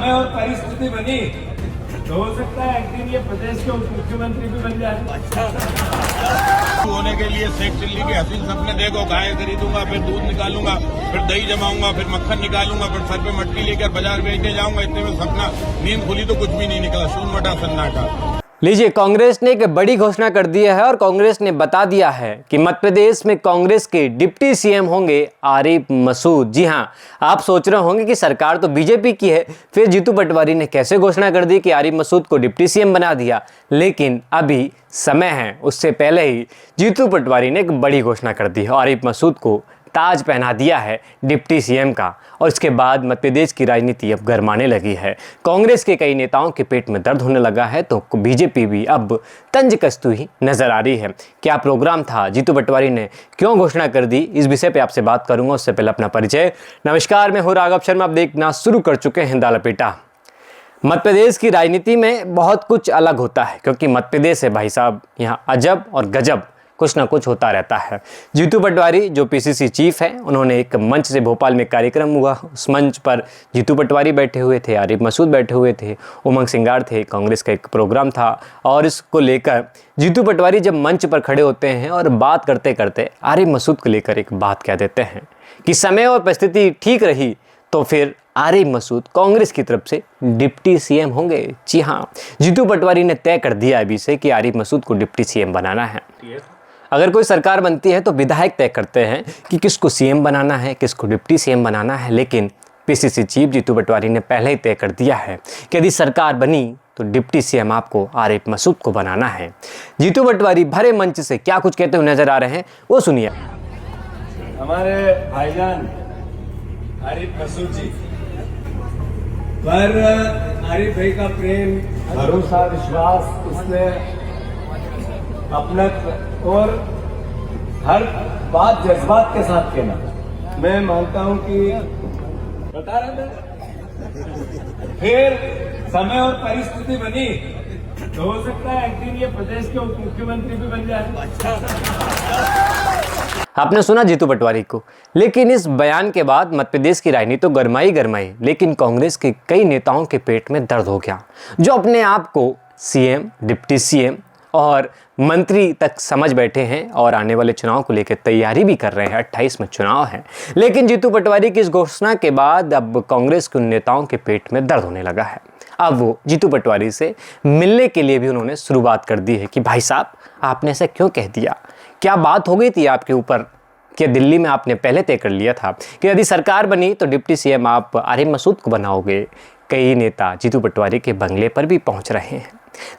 समय और परिस्थिति बनी तो हो सकता है एक दिन ये प्रदेश के उप मुख्यमंत्री भी बन जाए। होने के लिए शेख चिल्ली के हसीन सपने देखो, गाय खरीदूंगा, फिर दूध निकालूंगा, फिर दही जमाऊंगा, फिर मक्खन निकालूंगा, फिर सर पे मटकी लेकर बाजार बेचने जाऊंगा। इतने में सपना नींद खुली तो कुछ भी नहीं निकला, शून मटा सन्नाटा। लीजिए, कांग्रेस ने एक बड़ी घोषणा कर दी है और कांग्रेस ने बता दिया है कि मध्य प्रदेश में कांग्रेस के डिप्टी सीएम होंगे आरिफ मसूद। जी हां, आप सोच रहे होंगे कि सरकार तो बीजेपी की है, फिर जीतू पटवारी ने कैसे घोषणा कर दी कि आरिफ मसूद को डिप्टी सीएम बना दिया। लेकिन अभी समय है, उससे पहले ही जीतू पटवारी ने एक बड़ी घोषणा कर दी है। आरिफ मसूद को ताज पहना दिया है डिप्टी सीएम का और इसके बाद मध्य प्रदेश की राजनीति अब गरमाने लगी है। कांग्रेस के कई नेताओं के पेट में दर्द होने लगा है तो बीजेपी भी अब तंज कसती हुई नजर आ रही है। क्या प्रोग्राम था, जीतू पटवारी ने क्यों घोषणा कर दी, इस विषय पे आपसे बात करूंगा। उससे पहले अपना परिचय। नमस्कार, मैं हूं राघव शर्मा। आप देखना शुरू कर चुके हैं दा लपेटा। मध्य प्रदेश की राजनीति में बहुत कुछ अलग होता है क्योंकि मध्य प्रदेश है भाई साहब, यहाँ अजब और गजब कुछ ना कुछ होता रहता है। जीतू पटवारी जो पीसीसी चीफ है, उन्होंने एक मंच से भोपाल में कार्यक्रम हुआ, उस मंच पर जीतू पटवारी बैठे हुए थे, आरिफ मसूद बैठे हुए थे, उमंग सिंगार थे, कांग्रेस का एक प्रोग्राम था और इसको लेकर जीतू पटवारी जब मंच पर खड़े होते हैं और बात करते करते आरिफ मसूद को लेकर एक बात कह देते हैं कि समय और परिस्थिति ठीक रही तो फिर आरिफ मसूद कांग्रेस की तरफ से डिप्टी सीएम होंगे। जी हाँ, जीतू पटवारी ने तय कर दिया अभी से कि आरिफ मसूद को डिप्टी सीएम बनाना है। अगर कोई सरकार बनती है तो विधायक तय करते हैं कि किसको सीएम बनाना है, किसको डिप्टी सीएम बनाना है। लेकिन पीसीसी चीफ जीतू पटवारी ने पहले ही तय कर दिया है कि यदि सरकार बनी तो डिप्टी सीएम आपको आरिफ मसूद को बनाना है। जीतू पटवारी भरे मंच से क्या कुछ कहते हुए नजर आ रहे हैं, वो सुनिए। हमारे भाईजान आरिफ मसूद जी पर आरिफ भाई का प्रेम, भरोसा, विश्वास, उसने अपना और हर बात जज्बात के साथ कहना, मैं मानता हूं कि बता रहा था। फिर समय और परिस्थिति बनी तो हो सकता है एक दिन ये प्रदेश के उप मुख्यमंत्री भी बन जाए। आपने सुना जीतू पटवारी को, लेकिन इस बयान के बाद मध्य प्रदेश की राजनीति तो गरमाई, लेकिन कांग्रेस के कई नेताओं के पेट में दर्द हो गया जो अपने आप को सीएम, डिप्टी सीएम और मंत्री तक समझ बैठे हैं और आने वाले चुनाव को लेकर तैयारी भी कर रहे हैं। 28 में चुनाव है। लेकिन जीतू पटवारी की इस घोषणा के बाद अब कांग्रेस के उन नेताओं के पेट में दर्द होने लगा है। अब वो जीतू पटवारी से मिलने के लिए भी उन्होंने शुरुआत कर दी है कि भाई साहब, आपने ऐसा क्यों कह दिया, क्या बात हो गई थी आपके ऊपर, क्या दिल्ली में आपने पहले तय कर लिया था कि यदि सरकार बनी तो डिप्टी सीएम आप आरिफ मसूद को बनाओगे। कई नेता जीतू पटवारी के बंगले पर भी पहुंच रहे हैं।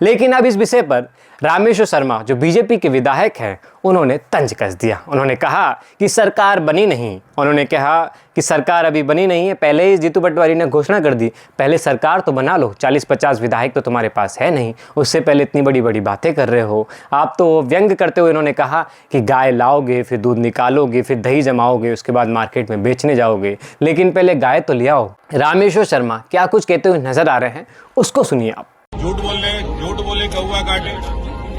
लेकिन अब इस विषय पर रामेश्वर शर्मा जो बीजेपी के विधायक हैं, उन्होंने तंज कस दिया। उन्होंने कहा कि सरकार बनी नहीं, उन्होंने कहा कि सरकार अभी बनी नहीं है, पहले ही जीतू पटवारी ने घोषणा कर दी, पहले सरकार तो बना लो, 40-50 विधायक तो तुम्हारे पास है नहीं, उससे पहले इतनी बड़ी बड़ी बातें कर रहे हो। आप तो व्यंग करते हुए उन्होंने कहा कि गाय लाओगे, फिर दूध निकालोगे, फिर दही जमाओगे, उसके बाद मार्केट में बेचने जाओगे, लेकिन पहले गाय तो ले आओ। रामेश्वर शर्मा क्या कुछ कहते हुए नजर आ रहे हैं, उसको सुनिए आप। झूठ बोले कौवा काटे,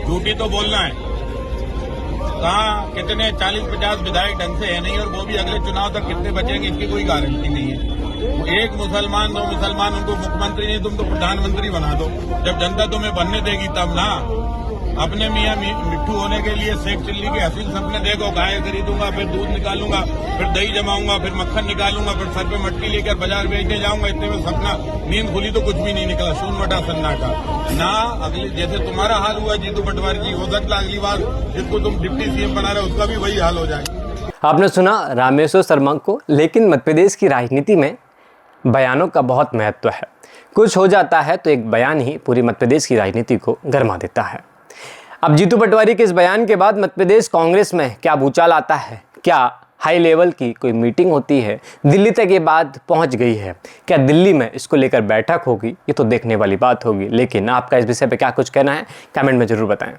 झूठी तो बोलना है। कहाँ कितने 40-50 विधायक ढंग से है नहीं और वो भी अगले चुनाव तक कितने बचेंगे इसकी कोई गारंटी नहीं है। एक मुसलमान, 2 मुसलमान, उनको मुख्यमंत्री नहीं, तुम तो प्रधानमंत्री बना दो। जब जनता तुम्हें बनने देगी तब ना। अपने मियाँ मिट्ठू होने के लिए शेख चिल्ली के हसीन सपने देखो, गाय खरीदूंगा, फिर दूध निकालूंगा, फिर दही जमाऊंगा, फिर मक्खन निकालूंगा, फिर सर पे मटकी लेकर बाजार बेचने जाऊंगा। इतने में सपना नींद खुली तो कुछ भी नहीं निकला, शून मटा सन्नाटा ना। अगले जैसे तुम्हारा हाल हुआ जीतू पटवारी जी, हो सकता अगली बार जिसको तुम डिप्टी सीएम बना रहे हो उसका भी वही हाल हो जाए। आपने सुना रामेश्वर शर्मा को। लेकिन मध्य प्रदेश की राजनीति में बयानों का बहुत महत्व है। कुछ हो जाता है तो एक बयान ही पूरी मध्य प्रदेश की राजनीति को गरमा देता है। अब जीतू पटवारी के इस बयान के बाद मध्य प्रदेश कांग्रेस में क्या भूचाल आता है, क्या हाई लेवल की कोई मीटिंग होती है, दिल्ली तक ये बात पहुंच गई है, क्या दिल्ली में इसको लेकर बैठक होगी, ये तो देखने वाली बात होगी। लेकिन आपका इस विषय पे क्या कुछ कहना है, कमेंट में जरूर बताएं।